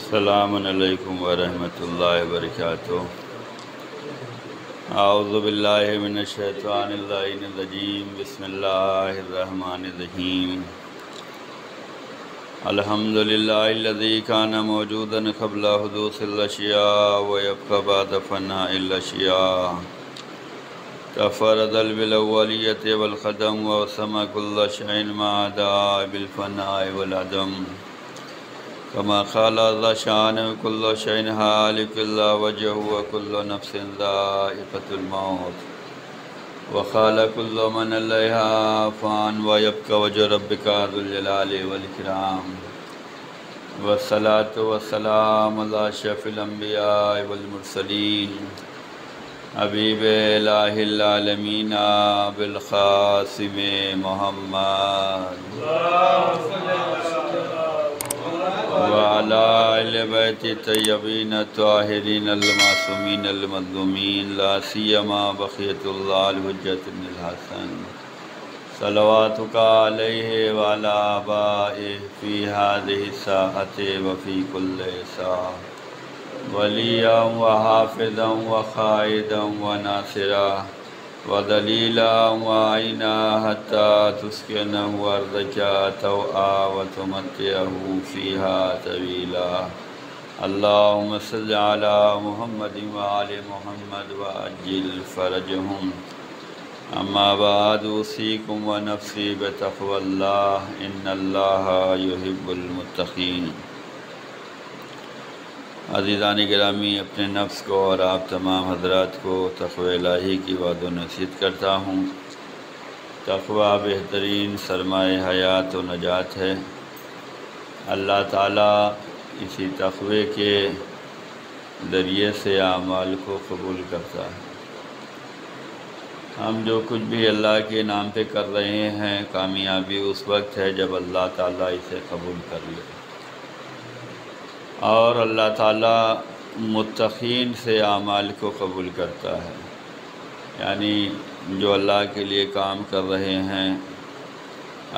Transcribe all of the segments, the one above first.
السلام علیکم ورحمۃ اللہ وبرکاتہ۔ اعوذ باللہ من الشیطان الرجیم، بسم اللہ الرحمن الرحیم۔ الحمد للہ الذی کان موجودا قبل حدوث الاشیاء ویبقی بعد فناء الاشیاء، تفرد بالاولیۃ والقدم وسمع کل شیء ما عدا بالفناء والعدم، كما قال ذا شان كل شيء هالك إلا وجهه وكل نفس ذائقة الموت، وقال كل من عليها فان ويبقى وجه ربك ذو الجلال والإكرام، والصلاة والسلام على أشرف الأنبياء والمرسلين حبيب إله العالمين بالقاسم محمد وعلى آل بیت الطیبین الطاہرین المعصومین المظلومین، لا سیما بقیۃ اللہ الحجۃ بن الحسن صلواتک علیہ وعلی آبائہ فی ہذہ الساعۃ وفی کل ساعۃ، ولیٰ وحافظا وقائدا وناصرا ودلیلا وعینا حتی تسکنہ ارضک طوعا وتمتعہ فیہا طویلا۔ اللہم صل علی محمد وآل محمد وعجل فرجہم۔ اما بعد، اوصیکم ونفسی بتقوی اللہ، ان اللہ یحب المتقین۔ عزیزان گرامی، اپنے نفس کو اور آپ تمام حضرات کو تقوی الہی کی وعد و نصیحت کرتا ہوں۔ تقوی بہترین سرمایہ حیات و نجات ہے۔ اللہ تعالیٰ اسی تقوی کے ذریعے سے اعمال کو قبول کرتا ہے۔ ہم جو کچھ بھی اللہ کے نام پہ کر رہے ہیں، کامیابی اس وقت ہے جب اللہ تعالیٰ اسے قبول کر لے، اور اللہ تعالیٰ متقین سے اعمال کو قبول کرتا ہے۔ یعنی جو اللہ کے لیے کام کر رہے ہیں،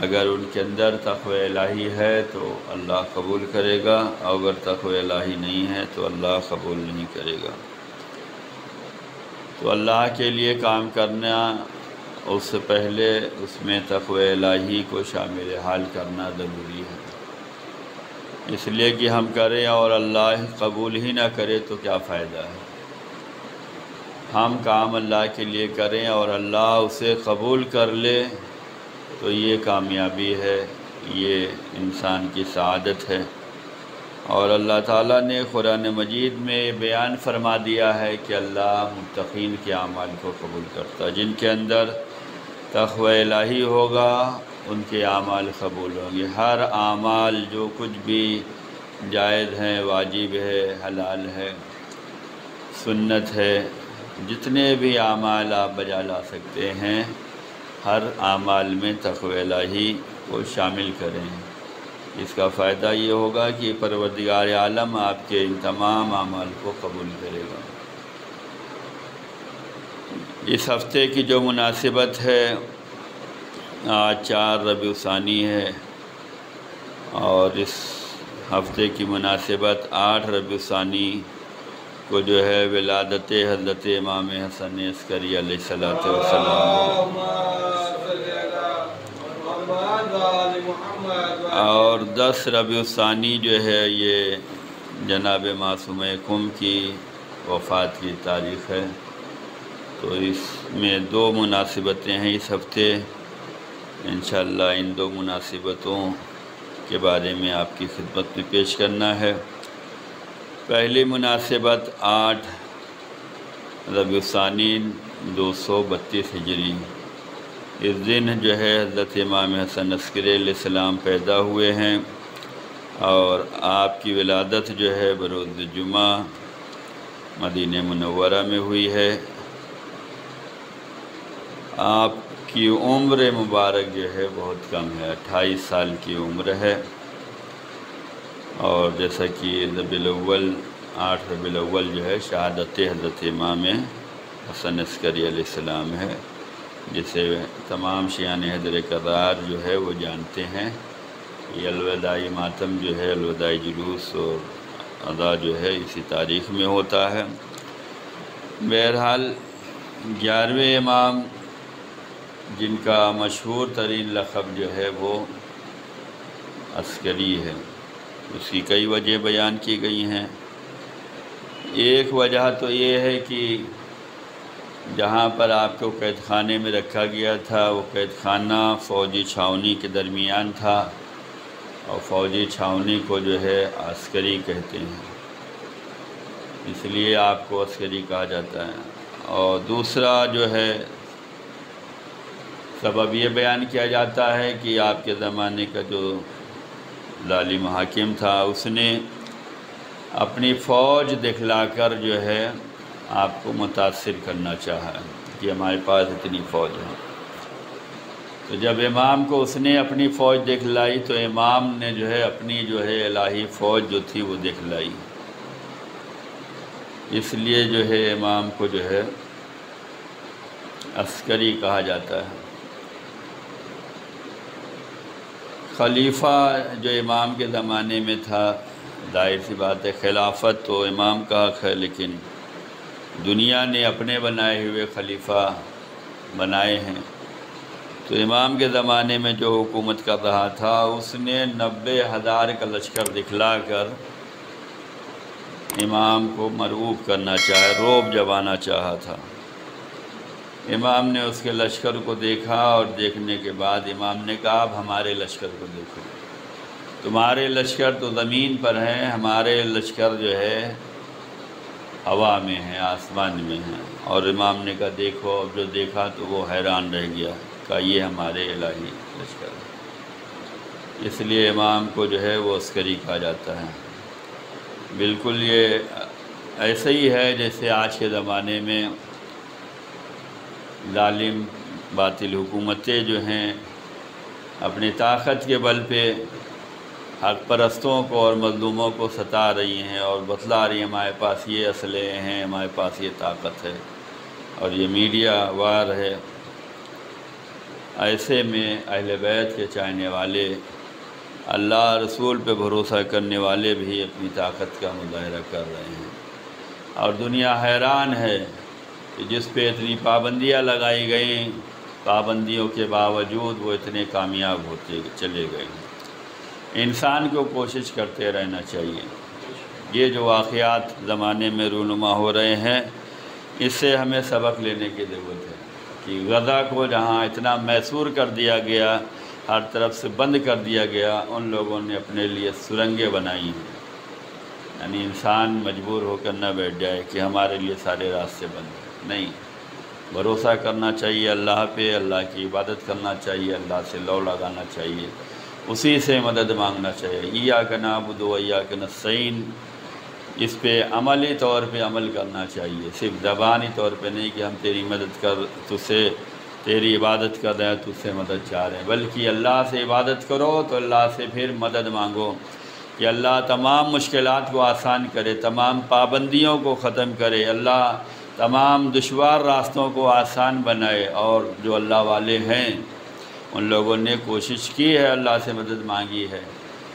اگر ان کے اندر تقوی الہی ہے تو اللہ قبول کرے گا، اور اگر تقوی الہی نہیں ہے تو اللہ قبول نہیں کرے گا۔ تو اللہ کے لیے کام کرنا، اس سے پہلے اس میں تقوی الہی کو شامل حال کرنا ضروری ہے۔ اس لیے کہ ہم کریں اور اللہ قبول ہی نہ کرے تو کیا فائدہ ہے۔ ہم کام اللہ کے لیے کریں اور اللہ اسے قبول کر لے تو یہ کامیابی ہے، یہ انسان کی سعادت ہے۔ اور اللہ تعالیٰ نے قرآن مجید میں بیان فرما دیا ہے کہ اللہ متقین کے اعمال کو قبول کرتا ہے۔ جن کے اندر تقوی الہی ہوگا ان کے اعمال قبول ہوں گے۔ ہر اعمال جو کچھ بھی جائز ہیں، واجب ہے، حلال ہے، سنت ہے، جتنے بھی اعمال آپ بجا لا سکتے ہیں، ہر اعمال میں تقوی الہی کو شامل کریں۔ اس کا فائدہ یہ ہوگا کہ پروردگار عالم آپ کے ان تمام اعمال کو قبول کرے گا۔ اس ہفتے کی جو مناسبت ہے، آج 4 ربیع الثانی ہے، اور اس ہفتے کی مناسبت 8 ربیع الثانی کو جو ہے ولادت حضرت امام حسن عسکری علیہ السلام، اور 10 ربیع الثانی جو ہے یہ جناب معصوم قم کی وفات کی تاریخ ہے۔ تو اس میں 2 مناسبتیں ہیں اس ہفتے۔ انشاءاللہ ان 2 مناسبتوں کے بارے میں آپ کی خدمت میں پیش کرنا ہے۔ پہلی مناسبت 8 ربیع الثانی 232 ہجری، اس دن جو ہے حضرت امام حسن عسکری علیہ السلام پیدا ہوئے ہیں، اور آپ کی ولادت جو ہے بروز جمعہ مدینہ منورہ میں ہوئی ہے۔ آپ کی عمر مبارک جو ہے بہت کم ہے، 28 سال کی عمر ہے، اور جیسا کہ 8 ربیع الاول جو ہے شہادت حضرت امام حسن عسکری علیہ السلام ہے، جسے تمام شیعان حیدر کرار جو ہے وہ جانتے ہیں۔ یہ الوداعی ماتم جو ہے، الوداعی جلوس اور ادا جو ہے اسی تاریخ میں ہوتا ہے۔ بہرحال 11ویں امام جن کا مشہور ترین لقب جو ہے وہ عسکری ہے، اس کی کئی وجہ بیان کی گئی ہیں۔ ایک وجہ تو یہ ہے کہ جہاں پر آپ کو قید خانے میں رکھا گیا تھا وہ قید خانہ فوجی چھاؤنی کے درمیان تھا، اور فوجی چھاؤنی کو جو ہے عسکری کہتے ہیں، اس لیے آپ کو عسکری کہا جاتا ہے۔ اور دوسرا جو ہے سبب یہ بیان کیا جاتا ہے کہ آپ کے زمانے کا جو ظالم حاکم تھا اس نے اپنی فوج دکھلا کر جو ہے آپ کو متاثر کرنا چاہا کہ ہمارے پاس اتنی فوج ہے۔ تو جب امام کو اس نے اپنی فوج دکھلائی تو امام نے جو ہے اپنی جو ہے الہی فوج جو تھی وہ دکھلائی، اس لیے جو ہے امام کو جو ہے عسکری کہا جاتا ہے۔ خلیفہ جو امام کے زمانے میں تھا، ظاہر سی بات ہے خلافت تو امام کا حق ہے، لیکن دنیا نے اپنے بنائے ہوئے خلیفہ بنائے ہیں۔ تو امام کے زمانے میں جو حکومت کر رہا تھا اس نے 90,000 کا لشکر دکھلا کر امام کو مرعوب کرنا چاہا، رعب جمانا چاہا تھا۔ امام نے اس کے لشکر کو دیکھا، اور دیکھنے کے بعد امام نے کہا اب ہمارے لشکر کو دیکھو، تمہارے لشکر تو زمین پر ہیں، ہمارے لشکر جو ہے ہوا میں ہیں، آسمان میں ہیں۔ اور امام نے کہا دیکھو، اب جو دیکھا تو وہ حیران رہ گیا، کہا یہ ہمارے الہی لشکر ہے۔ اس لیے امام کو جو ہے وہ عسکری کہا جاتا ہے۔ بالکل یہ ایسے ہی ہے جیسے آج کے زمانے میں ظالم باطل حکومتیں جو ہیں اپنی طاقت کے بل پہ حق پرستوں کو اور مظلوموں کو ستا رہی ہیں اور بتلا رہی ہیں ہمارے پاس یہ اسلحے ہیں، ہمارے پاس یہ طاقت ہے، اور یہ میڈیا وار ہے۔ ایسے میں اہل بیت کے چاہنے والے، اللہ رسول پہ بھروسہ کرنے والے بھی اپنی طاقت کا مظاہرہ کر رہے ہیں، اور دنیا حیران ہے کہ جس پہ اتنی پابندیاں لگائی گئیں، پابندیوں کے باوجود وہ اتنے کامیاب ہوتے چلے گئے۔ انسان کو کوشش کرتے رہنا چاہیے۔ یہ جو واقعات زمانے میں رونما ہو رہے ہیں اس سے ہمیں سبق لینے کی ضرورت ہے کہ غزہ کو جہاں اتنا محصور کر دیا گیا، ہر طرف سے بند کر دیا گیا، ان لوگوں نے اپنے لیے سرنگیں بنائی ہیں۔ یعنی انسان مجبور ہو کر نہ بیٹھ جائے کہ ہمارے لیے سارے راستے بند ہیں، نہیں، بھروسہ کرنا چاہیے اللہ پہ، اللہ کی عبادت کرنا چاہیے، اللہ سے لو لگانا چاہیے، اسی سے مدد مانگنا چاہیے۔ ایاک نعبد و ایاک نستعین، اس پہ عملی طور پہ عمل کرنا چاہیے، صرف زبانی طور پہ نہیں کہ ہم تیری مدد کر تجھ سے تیری عبادت کر رہے ہیں، تجھ سے مدد چاہ رہے ہیں، بلکہ اللہ سے عبادت کرو تو اللہ سے پھر مدد مانگو کہ اللہ تمام مشکلات کو آسان کرے، تمام پابندیوں کو ختم کرے، اللہ تمام دشوار راستوں کو آسان بنائے۔ اور جو اللہ والے ہیں ان لوگوں نے کوشش کی ہے، اللہ سے مدد مانگی ہے۔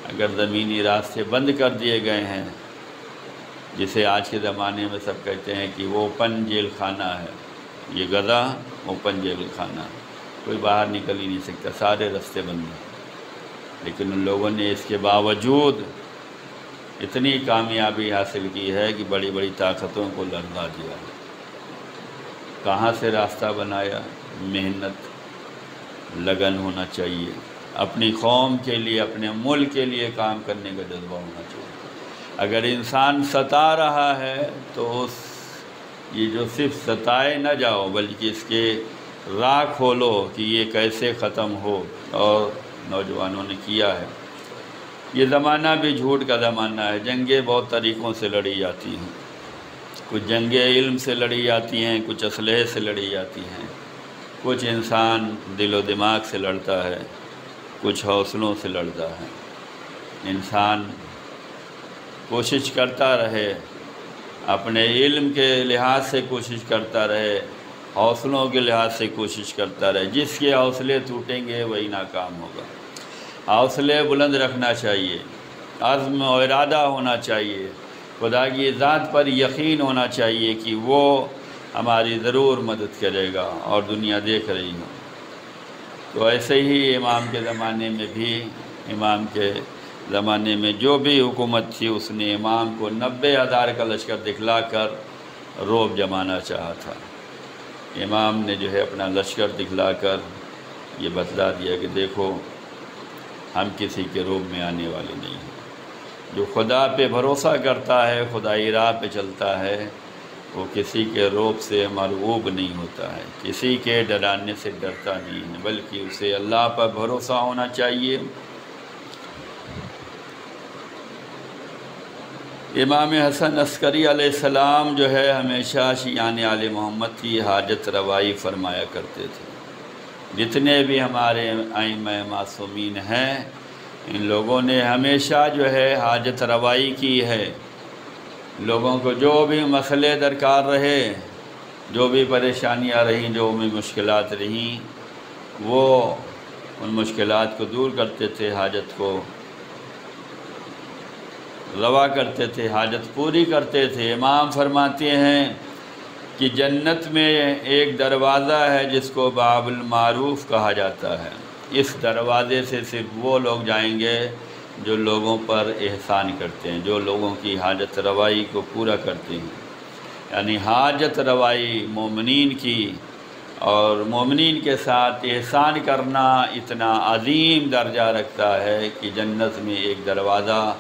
اگر زمینی راستے بند کر دیے گئے ہیں، جسے آج کے زمانے میں سب کہتے ہیں کہ وہ اوپن جیل خانہ ہے، یہ غزہ اوپن جیل خانہ، کوئی باہر نکل ہی نہیں سکتا، سارے راستے بند ہیں۔ لیکن ان لوگوں نے اس کے باوجود اتنی کامیابی حاصل کی ہے کہ بڑی بڑی طاقتوں کو لرزا دیا۔ کہاں سے راستہ بنایا؟ محنت، لگن ہونا چاہیے، اپنی قوم کے لیے، اپنے ملک کے لیے کام کرنے کا جذبہ ہونا چاہیے۔ اگر انسان ستا رہا ہے تو یہ جو صرف ستائے نہ جاؤ، بلکہ اس کے راہ کھولو کہ یہ کیسے ختم ہو، اور نوجوانوں نے کیا ہے۔ یہ زمانہ بھی جھوٹ کا زمانہ ہے، جنگیں بہت طریقوں سے لڑی جاتی ہیں، کچھ جنگیں علم سے لڑی جاتی ہیں، کچھ اسلحے سے لڑی جاتی ہیں، کچھ انسان دل و دماغ سے لڑتا ہے، کچھ حوصلوں سے لڑتا ہے۔ انسان کوشش کرتا رہے، اپنے علم کے لحاظ سے کوشش کرتا رہے، حوصلوں کے لحاظ سے کوشش کرتا رہے۔ جس کے حوصلے ٹوٹیں گے وہی ناکام ہوگا۔ حوصلے بلند رکھنا چاہیے، عزم و ارادہ ہونا چاہیے، خدا کی ذات پر یقین ہونا چاہیے کہ وہ ہماری ضرور مدد کرے گا اور دنیا دیکھ رہی ہو۔ تو ایسے ہی امام کے زمانے میں جو بھی حکومت تھی اس نے امام کو 90,000 کا لشکر دکھلا کر رعب جمانا چاہا تھا۔ امام نے جو ہے اپنا لشکر دکھلا کر یہ بتلا دیا کہ دیکھو ہم کسی کے رعب میں آنے والے نہیں ہیں۔ جو خدا پہ بھروسہ کرتا ہے، خدائی راہ پہ چلتا ہے، وہ کسی کے رعب سے مرعوب نہیں ہوتا ہے، کسی کے ڈرانے سے ڈرتا نہیں ہے، بلکہ اسے اللہ پر بھروسہ ہونا چاہیے۔ امام حسن عسکری علیہ السلام جو ہے ہمیشہ شیعان آل محمد کی حاجت روائی فرمایا کرتے تھے۔ جتنے بھی ہمارے ائمہ معصومین ہیں ان لوگوں نے ہمیشہ جو ہے حاجت روائی کی ہے۔ لوگوں کو جو بھی مسئلے درکار رہے، جو بھی پریشانیاں رہیں، جو بھی مشکلات رہیں، وہ ان مشکلات کو دور کرتے تھے، حاجت کو روا کرتے تھے، حاجت پوری کرتے تھے۔ امام فرماتے ہیں کہ جنت میں ایک دروازہ ہے جس کو باب المعروف کہا جاتا ہے، اس دروازے سے صرف وہ لوگ جائیں گے جو لوگوں پر احسان کرتے ہیں، جو لوگوں کی حاجت روائی کو پورا کرتے ہیں۔ یعنی حاجت روائی مومنین کی اور مومنین کے ساتھ احسان کرنا اتنا عظیم درجہ رکھتا ہے کہ جنت میں ایک دروازہ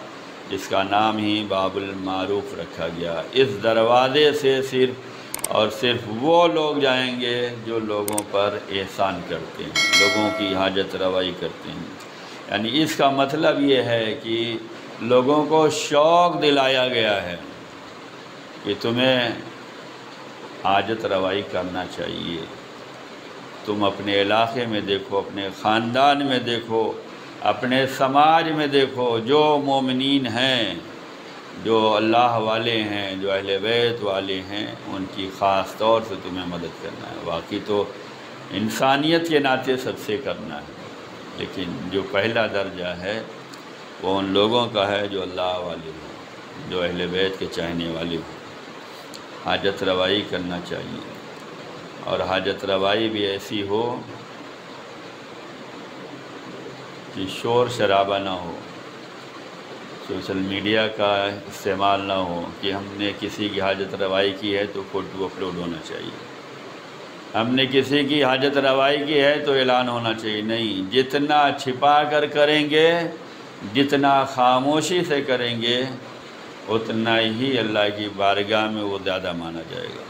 جس کا نام ہی باب المعروف رکھا گیا، اس دروازے سے صرف اور صرف وہ لوگ جائیں گے جو لوگوں پر احسان کرتے ہیں، لوگوں کی حاجت روائی کرتے ہیں۔ یعنی اس کا مطلب یہ ہے کہ لوگوں کو شوق دلایا گیا ہے کہ تمہیں حاجت روائی کرنا چاہیے۔ تم اپنے علاقے میں دیکھو، اپنے خاندان میں دیکھو، اپنے سماج میں دیکھو، جو مومنین ہیں، جو اللہ والے ہیں، جو اہل بیت والے ہیں، ان کی خاص طور سے تمہیں مدد کرنا ہے۔ باقی تو انسانیت کے ناطے سب سے کرنا ہے، لیکن جو پہلا درجہ ہے وہ ان لوگوں کا ہے جو اللہ والے ہوں، جو اہل بیت کے چاہنے والے ہوں۔ حاجت روائی کرنا چاہیے، اور حاجت روائی بھی ایسی ہو کہ شور شرابہ نہ ہو، سوشل میڈیا کا استعمال نہ ہو کہ ہم نے کسی کی حاجت روائی کی ہے تو فوٹو اپلوڈ ہونا چاہیے، ہم نے کسی کی حاجت روائی کی ہے تو اعلان ہونا چاہیے۔ نہیں، جتنا چھپا کر کریں گے، جتنا خاموشی سے کریں گے، اتنا ہی اللہ کی بارگاہ میں وہ زیادہ مانا جائے گا،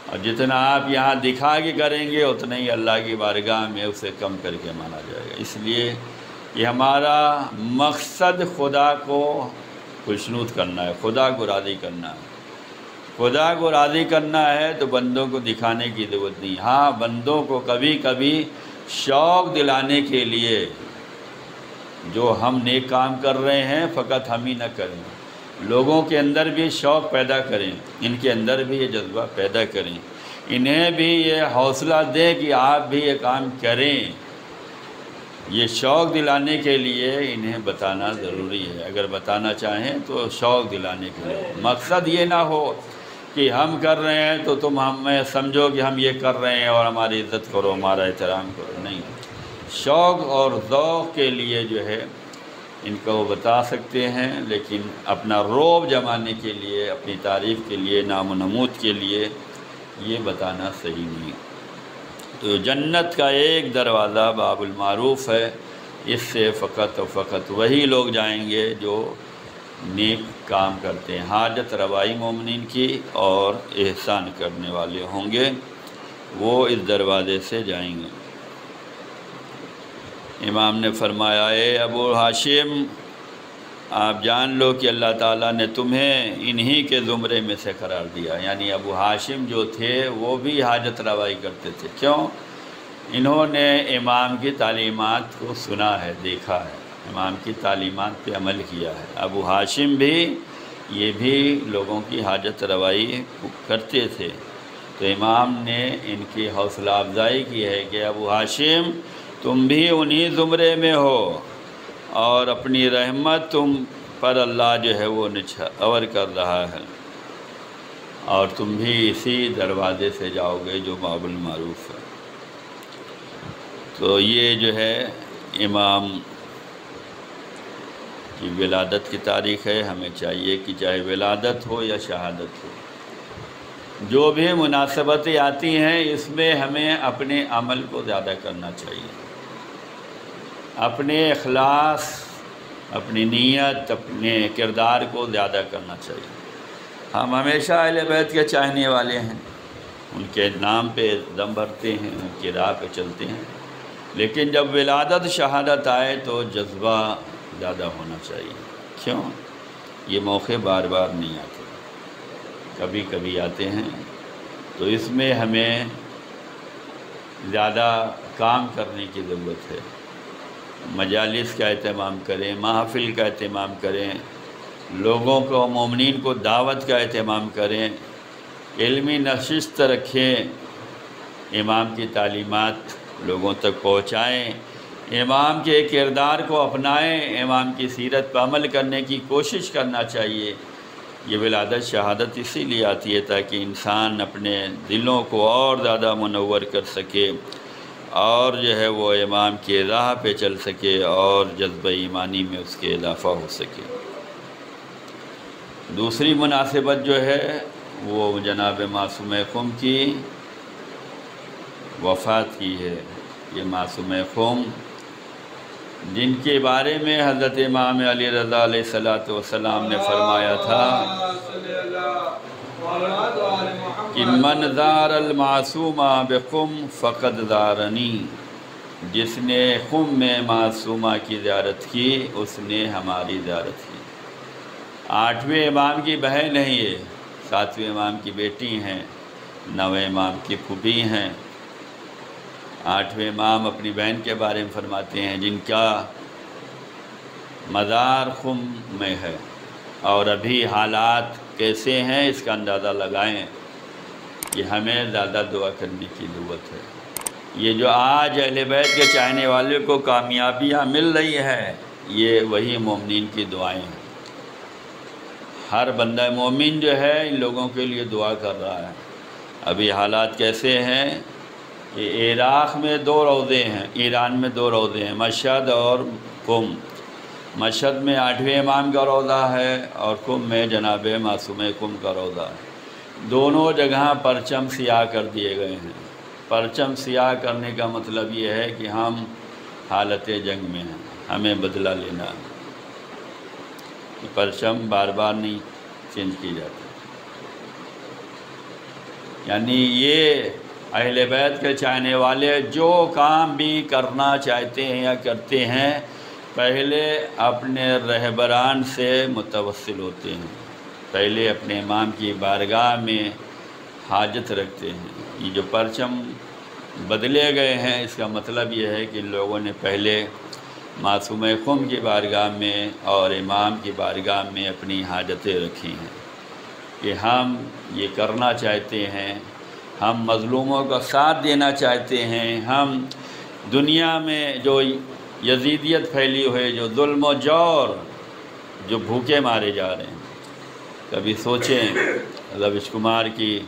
اور جتنا آپ یہاں دکھا کے کریں گے اتنا ہی اللہ کی بارگاہ میں اسے کم کر کے مانا جائے گا۔ اس لیے کہ ہمارا مقصد خدا کو خوشنود کرنا ہے، خدا کو راضی کرنا ہے۔ خدا کو راضی کرنا ہے تو بندوں کو دکھانے کی ضرورت نہیں۔ ہاں، بندوں کو کبھی کبھی شوق دلانے کے لیے جو ہم نیک کام کر رہے ہیں فقط ہم ہی نہ کریں، لوگوں کے اندر بھی شوق پیدا کریں، ان کے اندر بھی یہ جذبہ پیدا کریں، انہیں بھی یہ حوصلہ دیں کہ آپ بھی یہ کام کریں۔ یہ شوق دلانے کے لیے انہیں بتانا ضروری ہے، اگر بتانا چاہیں تو شوق دلانے کے لیے۔ مقصد یہ نہ ہو کہ ہم کر رہے ہیں تو تم ہمیں سمجھو کہ ہم یہ کر رہے ہیں اور ہماری عزت کرو، ہمارا احترام کرو، نہیں۔ شوق اور ذوق کے لیے جو ہے ان کو وہ بتا سکتے ہیں، لیکن اپنا رعب جمانے کے لیے، اپنی تعریف کے لیے، نام و نمود کے لیے یہ بتانا صحیح نہیں۔ تو جنت کا ایک دروازہ باب المعروف ہے، اس سے فقط و فقط وہی لوگ جائیں گے جو نیک کام کرتے ہیں، حاجت روائی مومنین کی اور احسان کرنے والے ہوں گے، وہ اس دروازے سے جائیں گے۔ امام نے فرمایا، اے ابو ہاشم، آپ جان لو کہ اللہ تعالیٰ نے تمہیں انہی کے زمرے میں سے قرار دیا۔ یعنی ابو ہاشم جو تھے وہ بھی حاجت روائی کرتے تھے۔ کیوں؟ انہوں نے امام کی تعلیمات کو سنا ہے، دیکھا ہے، امام کی تعلیمات پہ عمل کیا ہے۔ ابو ہاشم بھی یہ بھی لوگوں کی حاجت روائی کرتے تھے، تو امام نے ان کی حوصلہ افزائی کی ہے کہ ابو ہاشم تم بھی انہی زمرے میں ہو، اور اپنی رحمت تم پر اللہ جو ہے وہ نچھاور کر رہا ہے، اور تم بھی اسی دروازے سے جاؤ گے جو باب المعروف ہے۔ تو یہ جو ہے امام کی ولادت کی تاریخ ہے۔ ہمیں چاہیے کہ چاہے ولادت ہو یا شہادت ہو، جو بھی مناسبتیں آتی ہیں اس میں ہمیں اپنے عمل کو زیادہ کرنا چاہیے، اپنے اخلاص، اپنی نیت، اپنے کردار کو زیادہ کرنا چاہیے۔ ہم ہمیشہ اہل بیت کے چاہنے والے ہیں، ان کے نام پہ دم بھرتے ہیں، ان کی راہ پہ چلتے ہیں، لیکن جب ولادت شہادت آئے تو جذبہ زیادہ ہونا چاہیے۔ کیوں؟ یہ موقع بار بار نہیں آتے، کبھی کبھی آتے ہیں، تو اس میں ہمیں زیادہ کام کرنے کی ضرورت ہے۔ مجالس کا اہتمام کریں، محافل کا اہتمام کریں، لوگوں کو، مومنین کو دعوت کا اہتمام کریں، علمی نشست رکھیں، امام کی تعلیمات لوگوں تک پہنچائیں، امام کے کردار کو اپنائیں، امام کی سیرت پر عمل کرنے کی کوشش کرنا چاہیے۔ یہ ولادت شہادت اسی لیے آتی ہے تاکہ انسان اپنے دلوں کو اور زیادہ منور کر سکے، اور جو ہے وہ امام کی راہ پہ چل سکے، اور جذبہ ایمانی میں اس کے اضافہ ہو سکے۔ دوسری مناسبت جو ہے وہ جناب معصوم خم کی وفات کی ہے۔ یہ معصوم خم جن کے بارے میں حضرت امام علی رضا علیہ السلام نے فرمایا تھا کہ من زار المعصوم بقم فقد زارنی، جس نے خم میں معصومہ کی زیارت کی اس نے ہماری زیارت کی۔ 8ویں امام کی بہن ہیں، یہ 7ویں امام کی بیٹی ہیں، 9ویں امام کی پھوپھی ہیں۔ 8ویں امام اپنی بہن کے بارے میں فرماتے ہیں جن کا مزار خم میں ہے، اور ابھی حالات کیسے ہیں اس کا اندازہ لگائیں کہ ہمیں زیادہ دعا کرنے کی ضرورت ہے۔ یہ جو آج اہل بیت کے چاہنے والے کو کامیابیاں مل رہی ہے، یہ وہی مومنین کی دعائیں ہیں۔ ہر بندہ مومن جو ہے ان لوگوں کے لیے دعا کر رہا ہے۔ ابھی حالات کیسے ہیں کہ عراق میں 2 روضے ہیں، ایران میں 2 روضے ہیں، مشہد اور قم۔ مشہد میں 8ویں امام کا روضہ ہے، اور قم میں جناب معصوم قم کا روضہ ہے۔ دونوں جگہ پرچم سیاہ کر دیے گئے ہیں۔ پرچم سیاہ کرنے کا مطلب یہ ہے کہ ہم حالت جنگ میں ہیں، ہمیں بدلہ لینا ہے۔ پرچم بار بار نہیں چینج کی جاتی، یعنی یہ اہل بیت کے چاہنے والے جو کام بھی کرنا چاہتے ہیں یا کرتے ہیں، پہلے اپنے رہبران سے متوسل ہوتے ہیں، پہلے اپنے امام کی بارگاہ میں حاجت رکھتے ہیں۔ یہ جو پرچم بدلے گئے ہیں اس کا مطلب یہ ہے کہ لوگوں نے پہلے معصوم خم کی بارگاہ میں اور امام کی بارگاہ میں اپنی حاجتیں رکھی ہیں کہ ہم یہ کرنا چاہتے ہیں، ہم مظلوموں کا ساتھ دینا چاہتے ہیں، ہم دنیا میں جو یزیدیت پھیلی ہوئی، جو ظلم و جور، جو بھوکے مارے جا رہے ہیں۔ کبھی سوچیں، روش کمار کی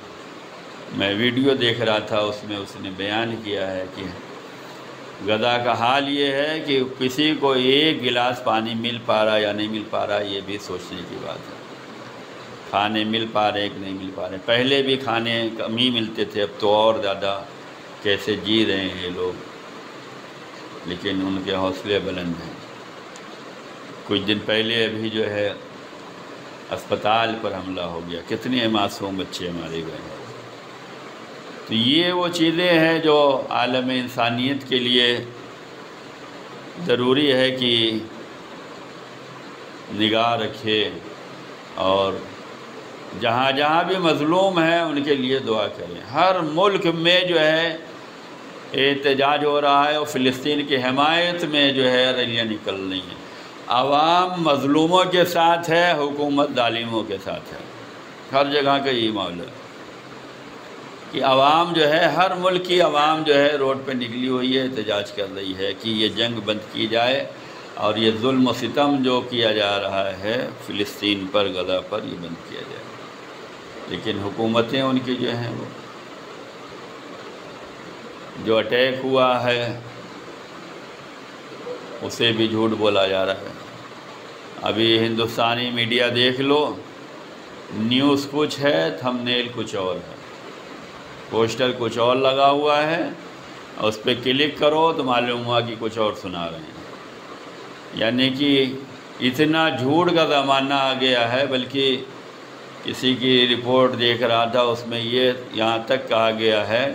میں ویڈیو دیکھ رہا تھا، اس میں اس نے بیان کیا ہے کہ غزہ کا حال یہ ہے کہ کسی کو ایک گلاس پانی مل پا رہا یا نہیں مل پا رہا، یہ بھی سوچنے کی بات ہے۔ کھانے مل پا رہے کہ نہیں مل پا رہے، پہلے بھی کھانے کم ہی ملتے تھے، اب تو اور زیادہ کیسے جی رہے ہیں یہ لوگ، لیکن ان کے حوصلے بلند ہیں۔ کچھ دن پہلے ابھی جو ہے اسپتال پر حملہ ہو گیا، کتنے معصوم بچے مارے گئے ہیں۔ تو یہ وہ چیزیں ہیں جو عالم انسانیت کے لیے ضروری ہے کہ نگاہ رکھے، اور جہاں جہاں بھی مظلوم ہیں ان کے لیے دعا کریں۔ ہر ملک میں جو ہے احتجاج ہو رہا ہے، اور فلسطین کی حمایت میں جو ہے ریلیاں نکل رہی ہیں۔ عوام مظلوموں کے ساتھ ہے، حکومت ظالموں کے ساتھ ہے۔ ہر جگہ کا یہی معاملہ ہے کہ عوام جو ہے، ہر ملک کی عوام جو ہے روڈ پہ نکلی ہوئی ہے، احتجاج کر رہی ہے کہ یہ جنگ بند کی جائے، اور یہ ظلم و ستم جو کیا جا رہا ہے فلسطین پر، غزہ پر، یہ بند کیا جائے۔ لیکن حکومتیں ان کی جو ہیں وہ جو اٹیک ہوا ہے اسے بھی جھوٹ بولا جا رہا ہے۔ ابھی ہندوستانی میڈیا دیکھ لو، نیوز کچھ ہے، تھم نیل کچھ اور ہے، پوسٹر کچھ اور لگا ہوا ہے، اور اس پہ کلک کرو تو معلوم ہوا کہ کچھ اور سنا رہے ہیں۔ یعنی کہ اتنا جھوٹ کا زمانہ آ گیا ہے، بلکہ کسی کی رپورٹ دیکھ رہا تھا، اس میں یہ یہاں تک کہا گیا ہے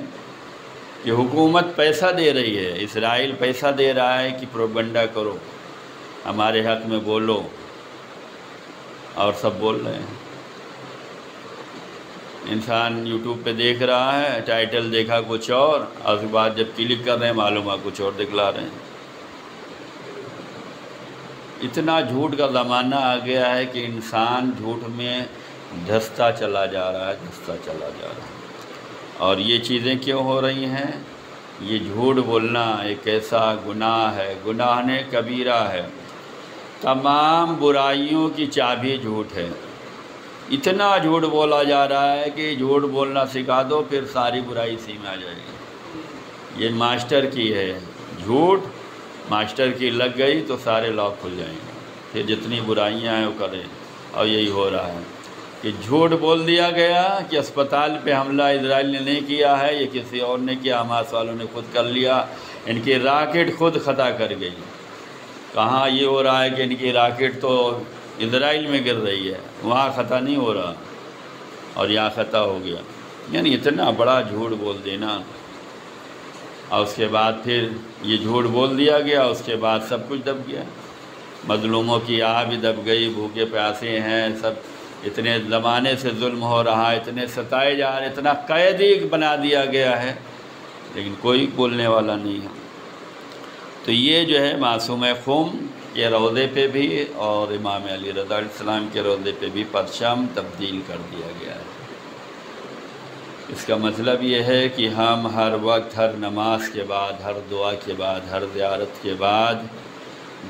کہ حکومت پیسہ دے رہی ہے، اسرائیل پیسہ دے رہا ہے کہ پروپیگنڈا کرو، ہمارے حق میں بولو، اور سب بول رہے ہیں۔ انسان یوٹیوب پہ دیکھ رہا ہے، ٹائٹل دیکھا کچھ اور اس کے بعد جب کلک کر رہے ہیں معلوم ہے کچھ اور دکھلا رہے ہیں۔ اتنا جھوٹ کا زمانہ آ گیا ہے کہ انسان جھوٹ میں دھستا چلا جا رہا ہے۔ اور یہ چیزیں کیوں ہو رہی ہیں؟ یہ جھوٹ بولنا ایک ایسا گناہ ہے، گناہ نے کبیرہ ہے، تمام برائیوں کی چابی جھوٹ ہے۔ اتنا جھوٹ بولا جا رہا ہے کہ جھوٹ بولنا سکھا دو پھر ساری برائی اسی میں آ جائے گی۔ یہ ماسٹر کی ہے، جھوٹ ماسٹر کی لگ گئی تو سارے لاک کھل جائیں گے، پھر جتنی برائیاں ہیں وہ کریں۔ اور یہی ہو رہا ہے کہ جھوٹ بول دیا گیا کہ اسپتال پہ حملہ اسرائیل نے نہیں کیا ہے، یہ کسی اور نے کیا، حماس والوں نے خود کر لیا، ان کی راکٹ خود خطا کر گئی۔ کہاں یہ ہو رہا ہے کہ ان کی راکٹ تو اسرائیل میں گر رہی ہے، وہاں خطا نہیں ہو رہا، اور یہاں خطا ہو گیا۔ یعنی اتنا بڑا جھوٹ بول دینا، اور اس کے بعد پھر یہ جھوٹ بول دیا گیا، اس کے بعد سب کچھ دب گیا، مظلوموں کی آہ بھی دب گئی، بھوکے پیاسے ہیں سب، اتنے زمانے سے ظلم ہو رہا ہے، اتنے ستائے جا رہے ہیں، اتنا قیدی بنا دیا گیا ہے، لیکن کوئی بولنے والا نہیں ہے۔ تو یہ جو ہے معصوم خم کے روضے پہ بھی اور امام علی رضا علیہ السلام کے روضے پہ بھی پرچم تبدیل کر دیا گیا ہے۔ اس کا مطلب یہ ہے کہ ہم ہر وقت، ہر نماز کے بعد، ہر دعا کے بعد، ہر زیارت کے بعد،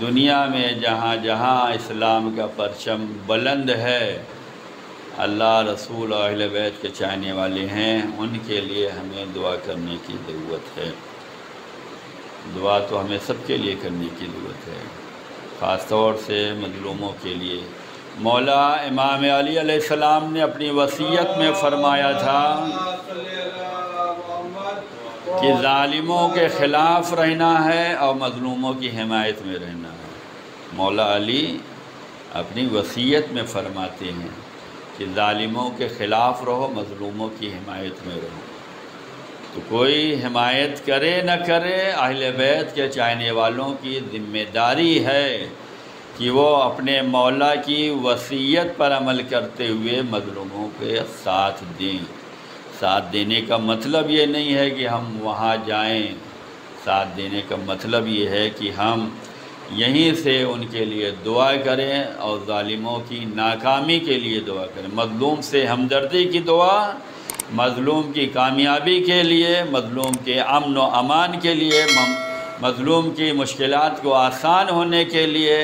دنیا میں جہاں جہاں اسلام کا پرچم بلند ہے، اللہ، رسول اور اہل بیت کے چاہنے والے ہیں، ان کے لیے ہمیں دعا کرنے کی ضرورت ہے۔ دعا تو ہمیں سب کے لیے کرنے کی ضرورت ہے، خاص طور سے مظلوموں کے لیے۔ مولا امام علی علیہ السلام نے اپنی وصیت میں فرمایا تھا کہ ظالموں کے خلاف رہنا ہے اور مظلوموں کی حمایت میں رہنا ہے۔ مولا علی اپنی وصیت میں فرماتے ہیں کہ ظالموں کے خلاف رہو، مظلوموں کی حمایت میں رہو۔ تو کوئی حمایت کرے نہ کرے، اہل بیت کے چاہنے والوں کی ذمہ داری ہے کہ وہ اپنے مولا کی وصیت پر عمل کرتے ہوئے مظلوموں کے ساتھ دیں۔ ساتھ دینے کا مطلب یہ نہیں ہے کہ ہم وہاں جائیں، ساتھ دینے کا مطلب یہ ہے کہ ہم یہیں سے ان کے لیے دعا کریں اور ظالموں کی ناکامی کے لیے دعا کریں۔ مظلوم سے ہمدردی کی دعا، مظلوم کی کامیابی کے لیے، مظلوم کے امن و امان کے لیے، مظلوم کی مشکلات کو آسان ہونے کے لیے،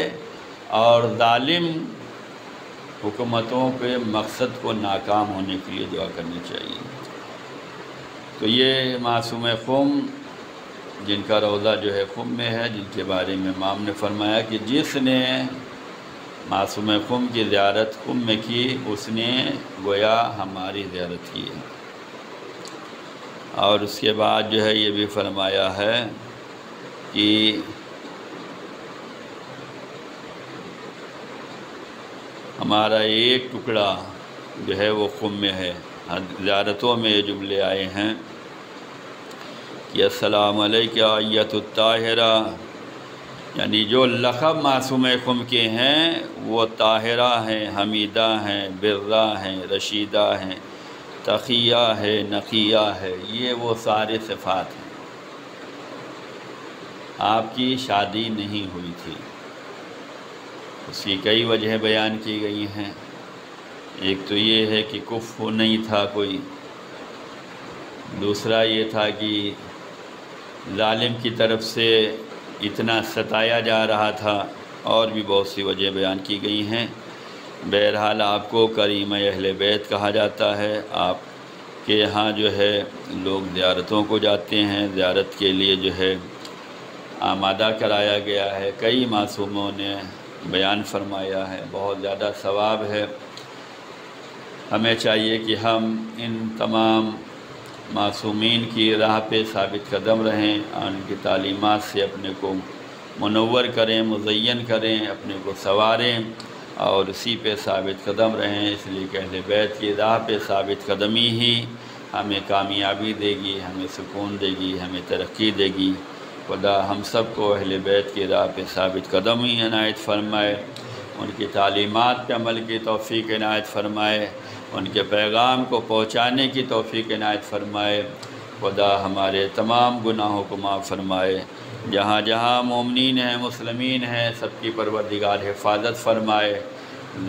اور ظالم حکومتوں کے مقصد کو ناکام ہونے کے لیے دعا کرنی چاہیے۔ تو یہ معصوم خم جن کا روضہ جو ہے خم میں ہے، جن کے بارے میں امام نے فرمایا کہ جس نے معصوم خم کی زیارت خم میں کی، اس نے گویا ہماری زیارت کی ہے۔ اور اس کے بعد جو ہے یہ بھی فرمایا ہے کہ ہمارا ایک ٹکڑا جو ہے وہ خم میں ہے۔ زیارتوں میں یہ جملے آئے ہیں کہ السلام علیکہ ایۃ الطاہرہ، یعنی جو لقب معصوم خم کے ہیں وہ طاہرہ ہیں، حمیدہ ہیں، برہ ہیں، رشیدہ ہیں، تقیہ ہے، نقیہ ہے، یہ وہ سارے صفات ہیں۔ آپ کی شادی نہیں ہوئی تھی، اس کی کئی وجہ بیان کی گئی ہیں۔ ایک تو یہ ہے کہ کفو نہیں تھا کوئی، دوسرا یہ تھا کہ ظالم کی طرف سے اتنا ستایا جا رہا تھا، اور بھی بہت سی وجہ بیان کی گئی ہیں۔ بہرحال آپ کو کریم اہل بیت کہا جاتا ہے۔ آپ کے یہاں جو ہے لوگ زیارتوں کو جاتے ہیں، زیارت کے لیے جو ہے آمادہ کرایا گیا ہے۔ کئی معصوموں نے بیان فرمایا ہے، بہت زیادہ ثواب ہے۔ ہمیں چاہیے کہ ہم ان تمام معصومین کی راہ پہ ثابت قدم رہیں، ان کی تعلیمات سے اپنے کو منور کریں، مزین کریں، اپنے کو سنواریں اور اسی پہ ثابت قدم رہیں۔ اس لیے کہ اہل بیت کی راہ پہ ثابت قدمی ہی ہمیں کامیابی دے گی، ہمیں سکون دے گی، ہمیں ترقی دے گی۔ خدا ہم سب کو اہل بیت کی راہ پہ ثابت قدمی عنایت فرمائے، ان کی تعلیمات پہ عمل کی توفیق عنایت فرمائے، ان کے پیغام کو پہنچانے کی توفیق عنایت فرمائے۔ خدا ہمارے تمام گناہوں کو معاف فرمائے۔ جہاں جہاں مومنین ہیں، مسلمین ہیں، سب کی پروردگار حفاظت فرمائے۔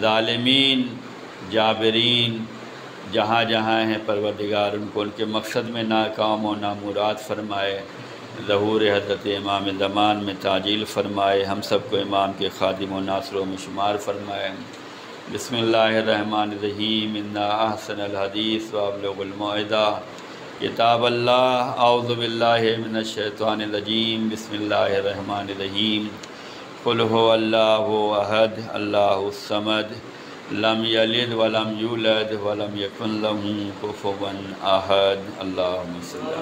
ظالمین، جابرین جہاں جہاں ہیں پروردگار ان کو ان کے مقصد میں ناکام و نامراد فرمائے۔ ظہور حضرت امام زمان میں تعجیل فرمائے۔ ہم سب کو امام کے خادم و ناصر و مشمار فرمائے۔ بسم اللہ الرحمن الرحیم۔ انا احسن الحدیث وابلغ الموعظہ کتاب اللہ۔ اعوذ باللہ من الشیطان الرجیم۔ بسم اللہ الرحمن الرحیم۔ قل هو اللہ احد اللہ الصمد لم یلد ولم یولد ولم یکن لہ کفوا احد۔ اللہم صلی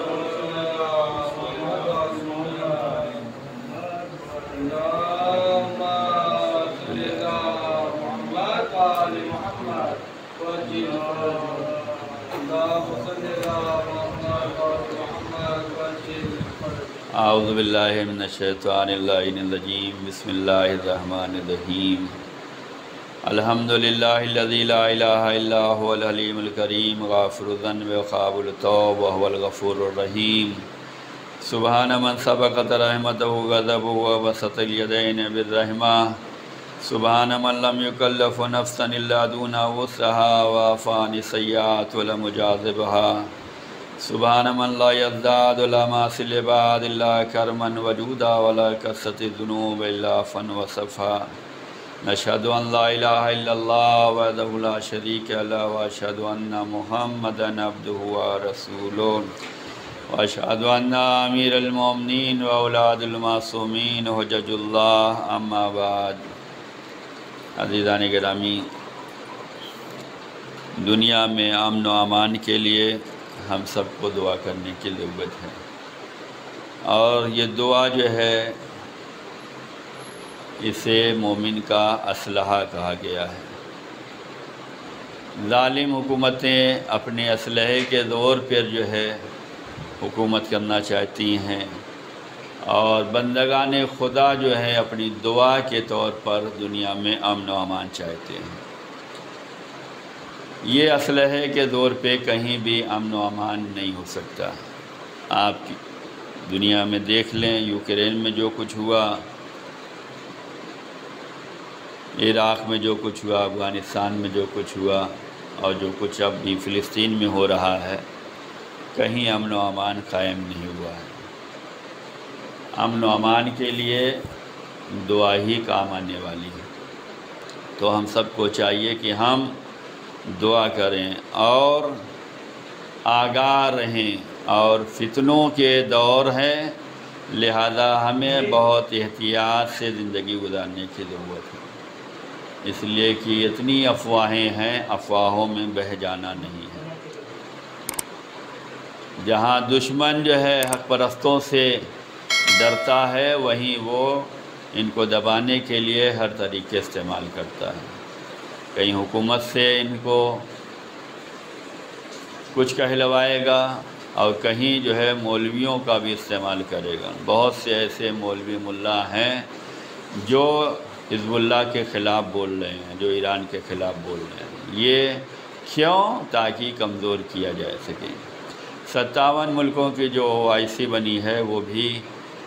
اعوذ باللہ من الشیطان اللعین الرجیم۔ بسم اللہ الرحمن الرحیم۔ الحمدللہ الذی لا الہ الا هو الحلیم الکریم غافر الذنب وقابل التوب وهو الغفور الرحیم۔ سبحان من سبقت رحمتہ غضبہ وبسط الیدین بالرحمہ۔ سبحان من لم یکلف نفسا الا دون وسعها وعفى عن السیئات ولم یجازبها۔ سبحان من لا یزداد ولا معاصی العباد الا کرما وجودا ولا کثرة الذنوب الا عفوا وصفحا۔ نشهد ان لا الہ الا اللہ وحدہ لا شریک لہ واشہد ان محمدا عبدہ ورسولہ واشہد ان امیر المومنین واولاد المعصومین حجج اللہ۔ اما بعد، عزیزان گرامی، دنیا میں امن و امان کے لیے ہم سب کو دعا کرنے کی ضرورت ہے، اور یہ دعا جو ہے اسے مومن کا اسلحہ کہا گیا ہے۔ ظالم حکومتیں اپنے اسلحے کے زور پر جو ہے حکومت کرنا چاہتی ہیں، اور بندگان خدا جو ہے اپنی دعا کے طور پر دنیا میں امن و امان چاہتے ہیں۔ یہ اسلحے کے زور پہ کہیں بھی امن و امان نہیں ہو سکتا۔ آپ کی دنیا میں دیکھ لیں، یوکرین میں جو کچھ ہوا، عراق میں جو کچھ ہوا، افغانستان میں جو کچھ ہوا، اور جو کچھ اب بھی فلسطین میں ہو رہا ہے، کہیں امن و امان قائم نہیں ہوا ہے۔ امن و امان کے لیے دعا ہی کام آنے والی ہے۔ تو ہم سب کو چاہیے کہ ہم دعا کریں اور آگاہ رہیں، اور فتنوں کے دور ہے، لہذا ہمیں بہت احتیاط سے زندگی گزارنے کی ضرورت ہے۔ اس لیے کہ اتنی افواہیں ہیں، افواہوں میں بہہ جانا نہیں ہے۔ جہاں دشمن جو ہے حق پرستوں سے ڈرتا ہے، وہیں وہ ان کو دبانے کے لیے ہر طریقے استعمال کرتا ہے۔ کہیں حکومت سے ان کو کچھ کہلوائے گا، اور کہیں جو ہے مولویوں کا بھی استعمال کرے گا۔ بہت سے ایسے مولوی ملا ہیں جو حزب اللہ کے خلاف بول رہے ہیں، جو ایران کے خلاف بول رہے ہیں۔ یہ کیوں؟ تاکہ کمزور کیا جا سکے۔ 57 ملکوں کی جو OIC بنی ہے وہ بھی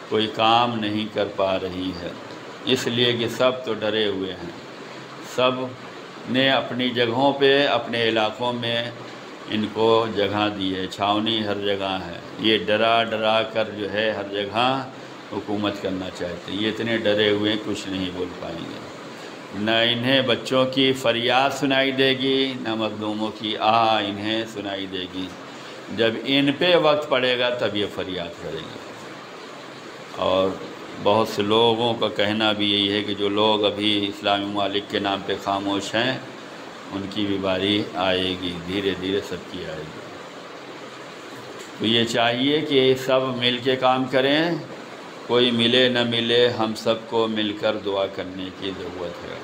کوئی کام نہیں کر پا رہی ہے، اس لیے کہ سب تو ڈرے ہوئے ہیں۔ سب نے اپنی جگہوں پہ، اپنے علاقوں میں ان کو جگہ دی ہے، چھاؤنی ہر جگہ ہے۔ یہ ڈرا ڈرا کر جو ہے ہر جگہ حکومت کرنا چاہتے ہیں۔ یہ اتنے ڈرے ہوئے ہیں کچھ نہیں بول پائیں گے، نہ انہیں بچوں کی فریاد سنائی دے گی، نہ مظلوموں کی انہیں سنائی دے گی۔ جب ان پہ وقت پڑے گا تب یہ فریاد کریں گے۔ اور بہت سے لوگوں کا کہنا بھی یہی ہے کہ جو لوگ ابھی اسلامی ممالک کے نام پہ خاموش ہیں ان کی بھی باری آئے گی، دھیرے دھیرے سب کی آئے گی۔ تو یہ چاہیے کہ سب مل کے کام کریں، کوئی ملے نہ ملے ہم سب کو مل کر دعا کرنے کی ضرورت ہے۔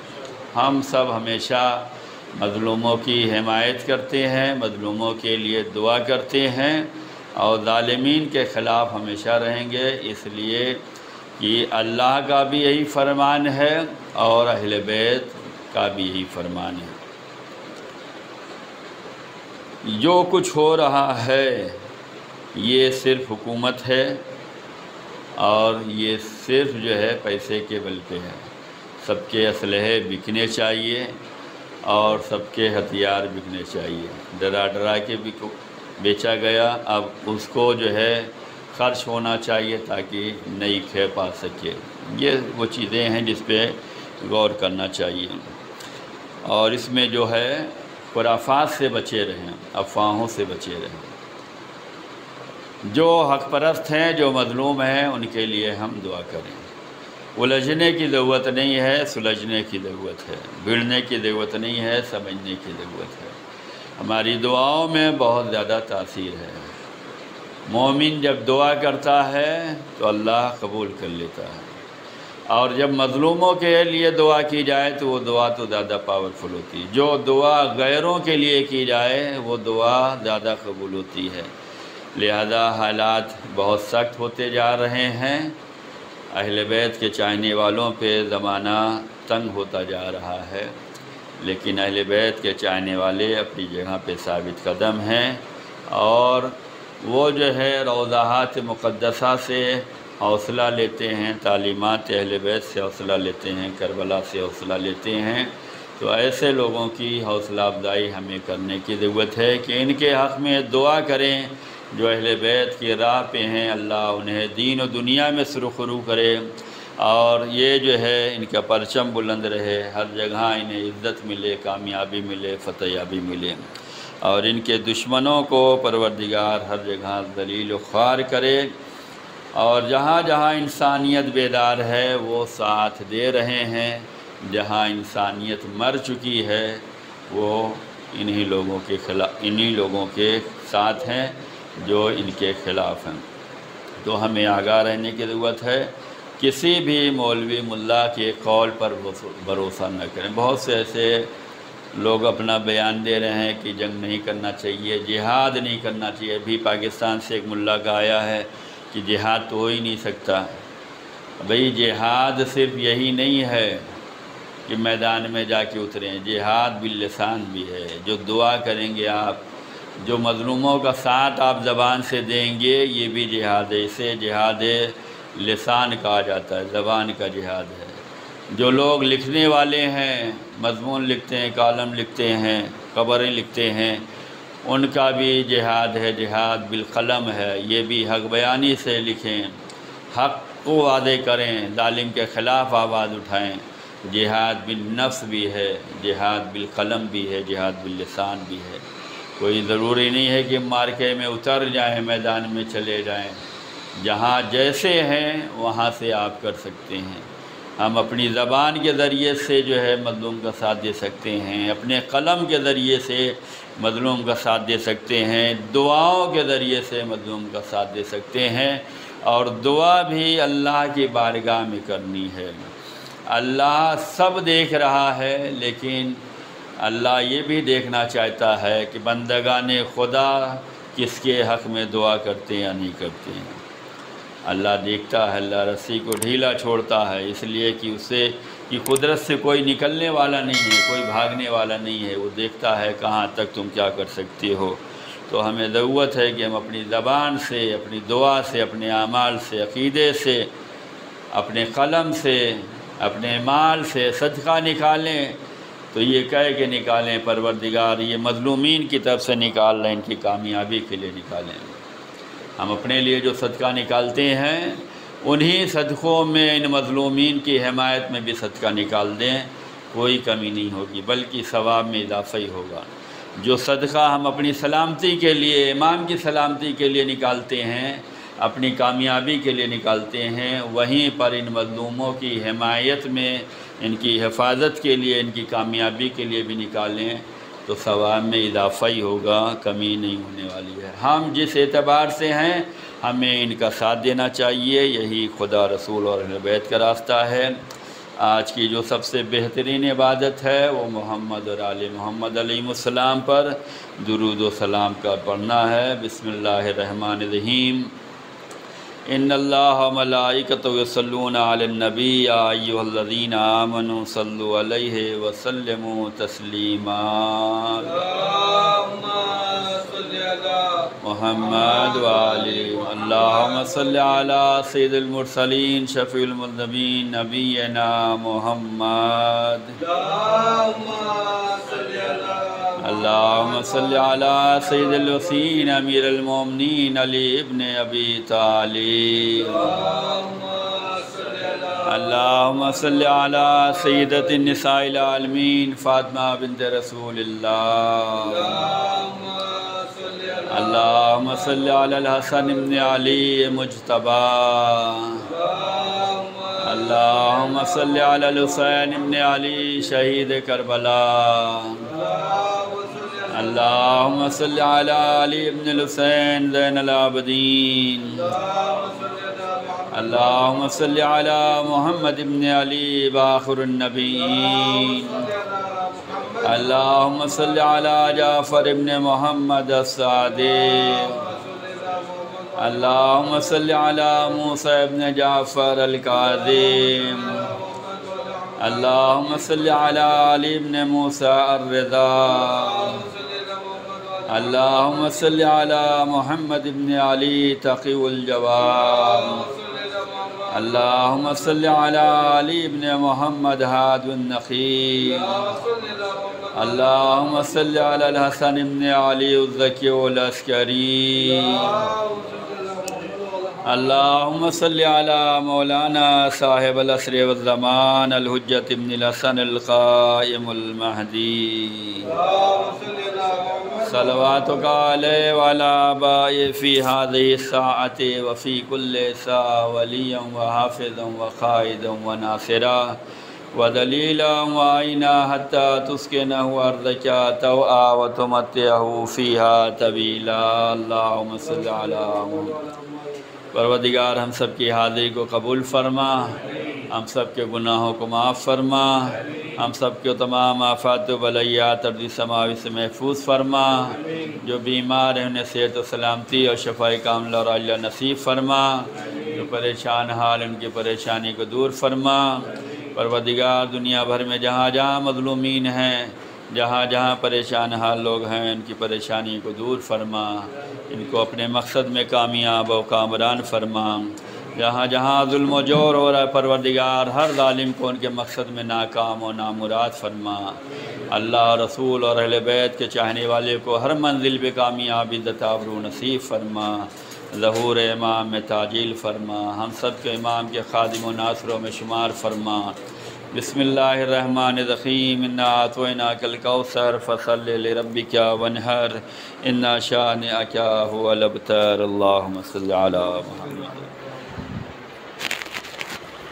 ہم سب ہمیشہ مظلوموں کی حمایت کرتے ہیں، مظلوموں کے لیے دعا کرتے ہیں اور ظالمین کے خلاف ہمیشہ رہیں گے، اس لیے کہ اللہ کا بھی یہی فرمان ہے اور اہل بیت کا بھی یہی فرمان ہے۔ جو کچھ ہو رہا ہے یہ صرف حکومت ہے اور یہ صرف جو ہے پیسے کے بل پہ ہے۔ سب کے اسلحے بکنے چاہیے اور سب کے ہتھیار بکنے چاہیے۔ ڈرا ڈرا کے بھی بیچا گیا، اب اس کو جو ہے خرچ ہونا چاہیے تاکہ نئی کھیپ آ سکے۔ یہ وہ چیزیں ہیں جس پہ غور کرنا چاہیے، اور اس میں جو ہے خرافات سے بچے رہیں، افواہوں سے بچے رہیں۔ جو حق پرست ہیں، جو مظلوم ہیں، ان کے لیے ہم دعا کریں۔ الجھنے کی ضرورت نہیں ہے، سلجھنے کی ضرورت ہے۔ بھیڑنے کی ضرورت نہیں ہے، سمجھنے کی ضرورت ہے۔ ہماری دعاؤں میں بہت زیادہ تاثیر ہے۔ مومن جب دعا کرتا ہے تو اللہ قبول کر لیتا ہے، اور جب مظلوموں کے لیے دعا کی جائے تو وہ دعا تو زیادہ پاورفل ہوتی ہے۔ جو دعا غیروں کے لیے کی جائے وہ دعا زیادہ قبول ہوتی ہے۔ لہذا حالات بہت سخت ہوتے جا رہے ہیں، اہل بیت کے چاہنے والوں پہ زمانہ تنگ ہوتا جا رہا ہے، لیکن اہل بیت کے چاہنے والے اپنی جگہ پہ ثابت قدم ہیں، اور وہ جو ہے روضات مقدسہ سے حوصلہ لیتے ہیں، تعلیمات اہل بیت سے حوصلہ لیتے ہیں، کربلا سے حوصلہ لیتے ہیں۔ تو ایسے لوگوں کی حوصلہ افزائی ہمیں کرنے کی ضرورت ہے کہ ان کے حق میں دعا کریں جو اہل بیت کی راہ پہ ہیں، اللہ انہیں دین و دنیا میں سرخرو کرے، اور یہ جو ہے ان کا پرچم بلند رہے، ہر جگہ انہیں عزت ملے، کامیابی ملے، فتح یابی ملے، اور ان کے دشمنوں کو پروردگار ہر جگہ ذلیل و خوار کرے، اور جہاں جہاں انسانیت بیدار ہے وہ ساتھ دے رہے ہیں، جہاں انسانیت مر چکی ہے وہ انہی لوگوں کے ساتھ ہیں جو ان کے خلاف ہیں۔ تو ہمیں آگاہ رہنے کی ضرورت ہے، کسی بھی مولوی ملا کے قول پر بھروسہ نہ کریں۔ بہت سے ایسے لوگ اپنا بیان دے رہے ہیں کہ جنگ نہیں کرنا چاہیے، جہاد نہیں کرنا چاہیے۔ ابھی پاکستان سے ایک ملا کا آیا ہے کہ جہاد تو ہو ہی نہیں سکتا۔ بھئی جہاد صرف یہی نہیں ہے کہ میدان میں جا کے اتریں، جہاد باللسان بھی ہے۔ جو دعا کریں گے آپ، جو مظلوموں کا ساتھ آپ زبان سے دیں گے، یہ بھی جہاد ہے۔ اسے جہاد لسان کہا جاتا ہے، زبان کا جہاد ہے۔ جو لوگ لکھنے والے ہیں، مضمون لکھتے ہیں، کالم لکھتے ہیں، خبریں لکھتے ہیں، ان کا بھی جہاد ہے، جہاد بالقلم ہے۔ یہ بھی حق بیانی سے لکھیں، حق کو واضح کریں، ظالم کے خلاف آواز اٹھائیں۔ جہاد بالنفس بھی ہے، جہاد بالقلم بھی ہے، جہاد باللسان بھی ہے۔ کوئی ضروری نہیں ہے کہ مارکے میں اتر جائیں، میدان میں چلے جائیں۔ جہاں جیسے ہیں وہاں سے آپ کر سکتے ہیں۔ ہم اپنی زبان کے ذریعے سے جو ہے مظلوم کا ساتھ دے سکتے ہیں، اپنے قلم کے ذریعے سے مظلوم کا ساتھ دے سکتے ہیں، دعاؤں کے ذریعے سے مظلوم کا ساتھ دے سکتے ہیں، اور دعا بھی اللہ کی بارگاہ میں کرنی ہے۔ اللہ سب دیکھ رہا ہے، لیکن اللہ یہ بھی دیکھنا چاہتا ہے کہ بندگان خدا کس کے حق میں دعا کرتے ہیں یا نہیں کرتے ہیں۔ اللہ دیکھتا ہے، اللہ رسی کو ڈھیلا چھوڑتا ہے، اس لیے کہ اسے کی قدرت سے کوئی نکلنے والا نہیں ہے، کوئی بھاگنے والا نہیں ہے۔ وہ دیکھتا ہے کہاں تک تم کیا کر سکتے ہو۔ تو ہمیں ضرورت ہے کہ ہم اپنی زبان سے، اپنی دعا سے، اپنے اعمال سے، عقیدے سے، اپنے قلم سے، اپنے مال سے صدقہ نکالیں۔ تو یہ کہہ کے نکالیں پروردگار یہ مظلومین کی طرف سے نکال رہے ہیں، ان کی کامیابی کے لیے نکالیں۔ ہم اپنے لیے جو صدقہ نکالتے ہیں انہی صدقوں میں ان مظلومین کی حمایت میں بھی صدقہ نکال دیں، کوئی کمی نہیں ہوگی، بلکہ ثواب میں اضافہ ہی ہوگا۔ جو صدقہ ہم اپنی سلامتی کے لیے، امام کی سلامتی کے لیے نکالتے ہیں، اپنی کامیابی کے لیے نکالتے ہیں، وہیں پر ان مظلوموں کی حمایت میں، ان کی حفاظت کے لیے، ان کی کامیابی کے لیے بھی نکالیں تو ثواب میں اضافہ ہی ہوگا، کمی نہیں ہونے والی ہے۔ ہم جس اعتبار سے ہیں ہمیں ان کا ساتھ دینا چاہیے، یہی خدا، رسول اور اہل بیت کا راستہ ہے۔ آج کی جو سب سے بہترین عبادت ہے وہ محمد اور آل محمد علیہ السلام پر درود و سلام کا پڑھنا ہے۔ بسم اللہ الرحمن الرحیم۔ ان اللہ و ملائکتہ یصلون علی النبی یا ایھا الذین آمنوا صلوا علیہ وسلموا تسلیما۔ اللہم صل علی محمد و آلہ، اللہم صل علی سید المرسلین شفیع المذنبین نبینا محمد۔ اللہم صل علی سید الوصین امیر المومنین علی ابن ابی طالب۔ اللہم صل علی سیدۃ النساء العالمین فاطمہ بنت رسول اللہ۔ اللہم صل علی الحسن بن علی مجتبی۔ اللہم صل علی الحسین بن علی شہید کربلا۔ اللہم صل علی علی بن الحسین زین العابدین۔ اللہم صل علی محمد بن علی باخر النبیین۔ اللہم صل علی جعفر بن محمد الصادق۔ اللہم صل علی موسیٰ بن جعفر الکاظم۔ اللہم صل علی علی بن موسیٰ الرضا۔ اللہم صل علی محمد بن علی تقی الجواد۔ اللہم صل علی علی بن محمد ہاد النخیل۔ اللہم صل علی الحسن بن علی الزکی العسکری۔ اللہم صل علی مولانا صاحب العصر والزمان الحجت بن الحسن القائم المہدی۔ صلواتک علیہ وعلی آبائہ فی ہذہ الساعۃ وفی کل ساعۃ ولیا وحافظا وقائدا وناصرا ودلیلا وعینا حتی تسکنہ ارضک طوعا وتمتعہ فیہا طویلا۔ اللہم صل علی محمد۔ پروردگار ہم سب کی حاضری کو قبول فرما، ہم سب کے گناہوں کو معاف فرما، ہم سب کے تمام آفات و بلیات ارضی سماوی سے محفوظ فرما، جو بیمار ہیں انہیں صحت و سلامتی اور شفاء کاملہ اور عاجلہ نصیب فرما، جو پریشان حال ان کی پریشانی کو دور فرما۔ پروردگار دنیا بھر میں جہاں جہاں مظلومین ہیں، جہاں جہاں پریشان حال لوگ ہیں، ان کی پریشانی کو دور فرما، ان کو اپنے مقصد میں کامیاب و کامران فرما۔ جہاں جہاں ظلم و جور ہو رہا ہے پروردگار ہر ظالم کو ان کے مقصد میں ناکام و نامراد فرما۔ اللہ، رسول اور اہل بیت کے چاہنے والے کو ہر منزل پہ کامیابی عزت آبرو نصیب فرما، ظہور امام میں تعجیل فرما، ہم سب کے امام کے خادم و ناصروں میں شمار فرما۔ بسم اللہ الرحمن الرحیم۔ انا اعطیناک الکوثر فصل لربک وانحر ان شانئک هو الابتر۔ اللہم صل علی محمد۔